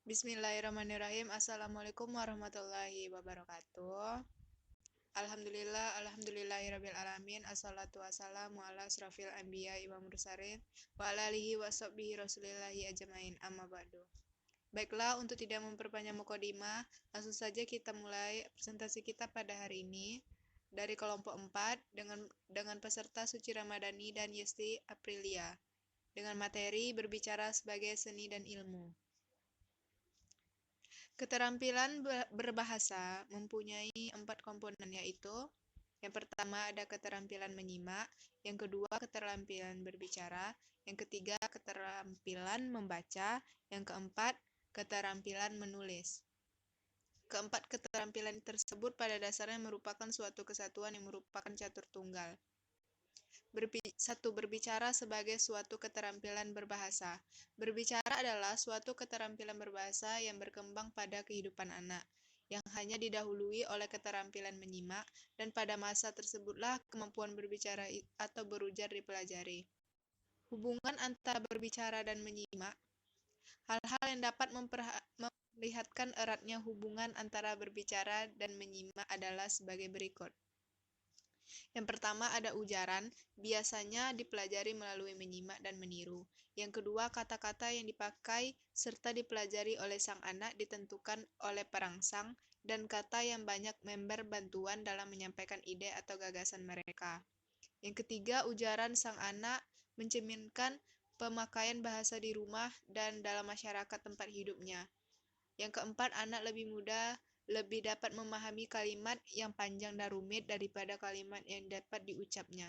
Bismillahirrahmanirrahim. Assalamualaikum warahmatullahi wabarakatuh. Alhamdulillahirabbil alamin. Assalatu wassalamu ala asrofil anbiya wa mursalin wa ala alihi wa sahbihi rasulillahi ajmain. Amma ba'du. Baiklah, untuk tidak memperpanjang mukadimah, langsung saja kita mulai presentasi kita pada hari ini dari kelompok 4 dengan peserta Suci Ramadhani dan Yesti Aprilia dengan materi berbicara sebagai seni dan ilmu. Keterampilan berbahasa mempunyai 4 komponen, yaitu yang pertama ada keterampilan menyimak, yang kedua keterampilan berbicara, yang ketiga keterampilan membaca, yang keempat keterampilan menulis. Keempat keterampilan tersebut pada dasarnya merupakan suatu kesatuan yang merupakan catur tunggal. Berbicara sebagai suatu keterampilan berbahasa. Berbicara adalah suatu keterampilan berbahasa yang berkembang pada kehidupan anak, yang hanya didahului oleh keterampilan menyimak, dan pada masa tersebutlah kemampuan berbicara atau berujar dipelajari. Hubungan antara berbicara dan menyimak. Hal-hal yang dapat memperlihatkan eratnya hubungan antara berbicara dan menyimak adalah sebagai berikut. Yang pertama ada ujaran, biasanya dipelajari melalui menyimak dan meniru. Yang kedua, kata-kata yang dipakai serta dipelajari oleh sang anak ditentukan oleh perangsang dan kata yang banyak member bantuan dalam menyampaikan ide atau gagasan mereka. Yang ketiga, ujaran sang anak mencerminkan pemakaian bahasa di rumah dan dalam masyarakat tempat hidupnya. Yang keempat, anak lebih dapat memahami kalimat yang panjang dan rumit daripada kalimat yang dapat diucapnya.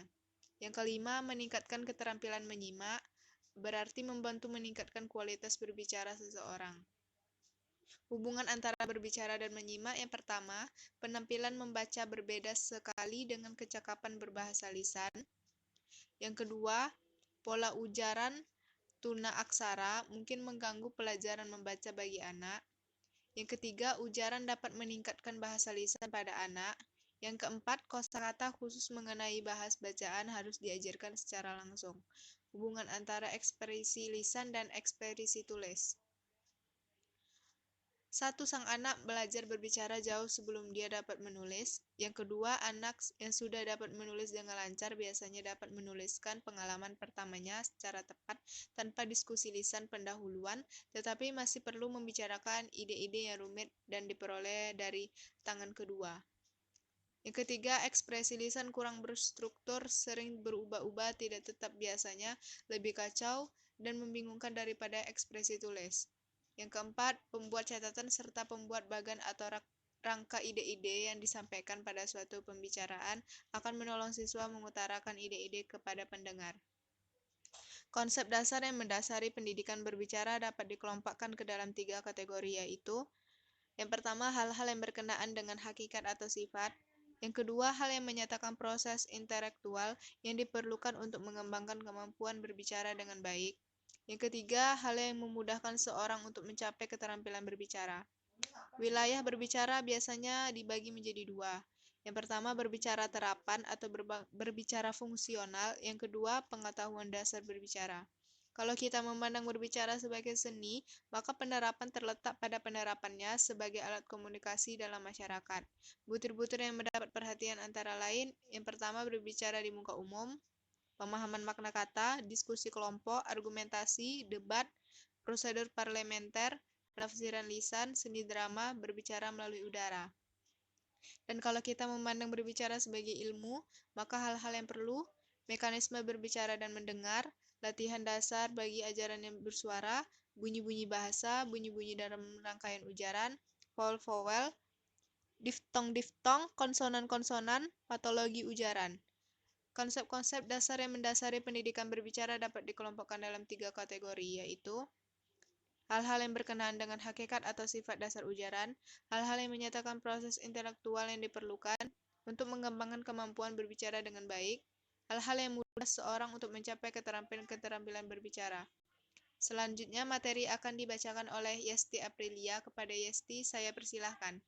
Yang kelima, meningkatkan keterampilan menyimak, berarti membantu meningkatkan kualitas berbicara seseorang. Hubungan antara berbicara dan menyimak. Yang pertama, penampilan membaca berbeda sekali dengan kecakapan berbahasa lisan. Yang kedua, pola ujaran tuna aksara mungkin mengganggu pelajaran membaca bagi anak. Yang ketiga, ujaran dapat meningkatkan bahasa lisan pada anak. Yang keempat, kosakata khusus mengenai bahasa bacaan harus diajarkan secara langsung. Hubungan antara ekspresi lisan dan ekspresi tulis. 1. Sang anak belajar berbicara jauh sebelum dia dapat menulis. Yang kedua, anak yang sudah dapat menulis dengan lancar biasanya dapat menuliskan pengalaman pertamanya secara tepat tanpa diskusi lisan pendahuluan, tetapi masih perlu membicarakan ide-ide yang rumit dan diperoleh dari tangan kedua. Yang ketiga, ekspresi lisan kurang berstruktur, sering berubah-ubah, tidak tetap, biasanya lebih kacau dan membingungkan daripada ekspresi tulis. Yang keempat, pembuat catatan serta pembuat bagan atau rangka ide-ide yang disampaikan pada suatu pembicaraan akan menolong siswa mengutarakan ide-ide kepada pendengar. Konsep dasar yang mendasari pendidikan berbicara dapat dikelompokkan ke dalam 3 kategori, yaitu yang pertama, hal-hal yang berkenaan dengan hakikat atau sifat. Yang kedua, hal yang menyatakan proses intelektual yang diperlukan untuk mengembangkan kemampuan berbicara dengan baik. Yang ketiga, hal yang memudahkan seorang untuk mencapai keterampilan berbicara. Wilayah berbicara biasanya dibagi menjadi 2. Yang pertama, berbicara terapan atau berbicara fungsional. Yang kedua, pengetahuan dasar berbicara. Kalau kita memandang berbicara sebagai seni, maka penerapan terletak pada penerapannya sebagai alat komunikasi dalam masyarakat. Butir-butir yang mendapat perhatian antara lain, yang pertama berbicara di muka umum, pemahaman makna kata, diskusi kelompok, argumentasi, debat, prosedur parlementer, penafsiran lisan, seni drama, berbicara melalui udara. Dan kalau kita memandang berbicara sebagai ilmu, maka hal-hal yang perlu, mekanisme berbicara dan mendengar, latihan dasar bagi ajaran yang bersuara, bunyi-bunyi bahasa, bunyi-bunyi dalam rangkaian ujaran, vowel-vowel, diftong-diftong, konsonan-konsonan, patologi ujaran. Konsep-konsep dasar yang mendasari pendidikan berbicara dapat dikelompokkan dalam 3 kategori, yaitu hal-hal yang berkenaan dengan hakikat atau sifat dasar ujaran, hal-hal yang menyatakan proses intelektual yang diperlukan untuk mengembangkan kemampuan berbicara dengan baik, hal-hal yang mudah seorang untuk mencapai keterampilan berbicara. Selanjutnya, materi akan dibacakan oleh Yesti Aprilia. Kepada Yesti, saya persilahkan.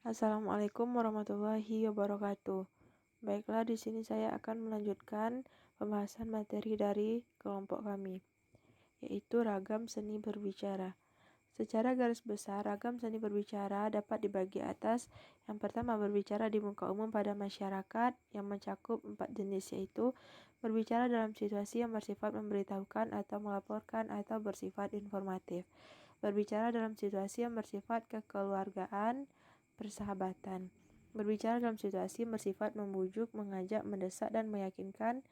Assalamualaikum warahmatullahi wabarakatuh. Baiklah, di sini saya akan melanjutkan pembahasan materi dari kelompok kami. yaitu ragam seni berbicara. Secara garis besar, ragam seni berbicara dapat dibagi atas. Yang pertama, berbicara di muka umum pada masyarakat yang mencakup 4 jenis, yaitu berbicara dalam situasi yang bersifat memberitahukan atau melaporkan atau bersifat informatif. Berbicara dalam situasi yang bersifat kekeluargaan, persahabatan. Berbicara dalam situasi yang bersifat membujuk, mengajak, mendesak, dan meyakinkan.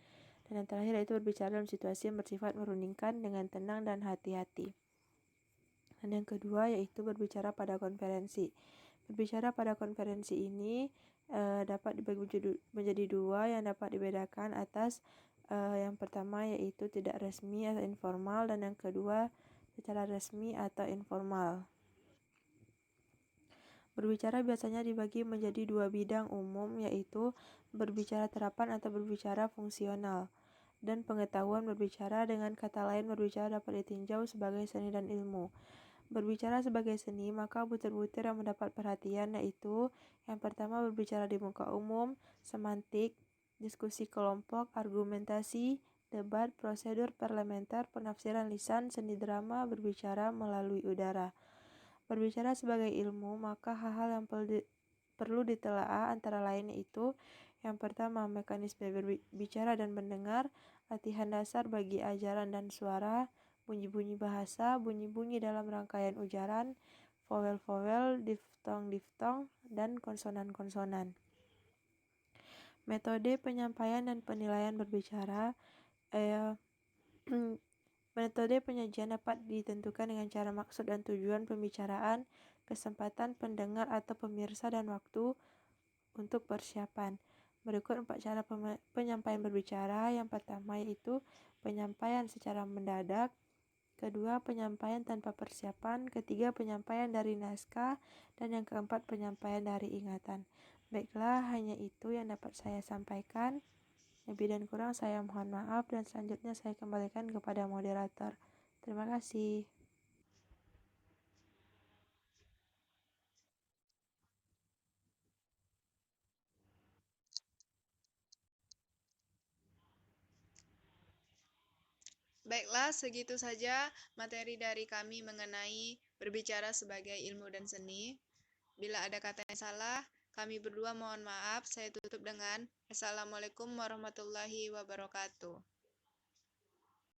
Dan yang terakhir yaitu berbicara dalam situasi yang bersifat merundingkan dengan tenang dan hati-hati. Dan yang kedua yaitu berbicara pada konferensi. Berbicara pada konferensi ini dapat dibagi menjadi dua yang dapat dibedakan atas yang pertama yaitu tidak resmi atau informal, dan yang kedua secara resmi atau informal. Berbicara biasanya dibagi menjadi dua bidang umum, yaitu berbicara terapan atau berbicara fungsional. Dan pengetahuan berbicara, dengan kata lain berbicara dapat ditinjau sebagai seni dan ilmu. Berbicara sebagai seni, maka butir-butir yang mendapat perhatian yaitu yang pertama berbicara di muka umum, semantik, diskusi kelompok, argumentasi, debat, prosedur parlementer, penafsiran lisan, seni drama, berbicara melalui udara. Berbicara sebagai ilmu, maka hal-hal yang perlu ditelaah antara lain yaitu yang pertama, mekanisme berbicara dan mendengar, latihan dasar bagi ajaran dan suara, bunyi-bunyi bahasa, bunyi-bunyi dalam rangkaian ujaran, vowel-vowel, diftong-diftong, dan konsonan-konsonan. Metode penyampaian dan penilaian berbicara. Metode penyajian dapat ditentukan dengan cara, maksud dan tujuan pembicaraan, kesempatan pendengar atau pemirsa, dan waktu untuk persiapan. Berikut 4 cara penyampaian berbicara. Yang pertama yaitu penyampaian secara mendadak. Kedua, penyampaian tanpa persiapan. Ketiga, penyampaian dari naskah. Dan yang keempat, penyampaian dari ingatan. Baiklah, hanya itu yang dapat saya sampaikan. Lebih dan kurang saya mohon maaf, dan selanjutnya saya kembalikan kepada moderator. Terima kasih. Baiklah, segitu saja materi dari kami mengenai berbicara sebagai ilmu dan seni. Bila ada kata yang salah, kami berdua mohon maaf. Saya tutup dengan Assalamualaikum warahmatullahi wabarakatuh.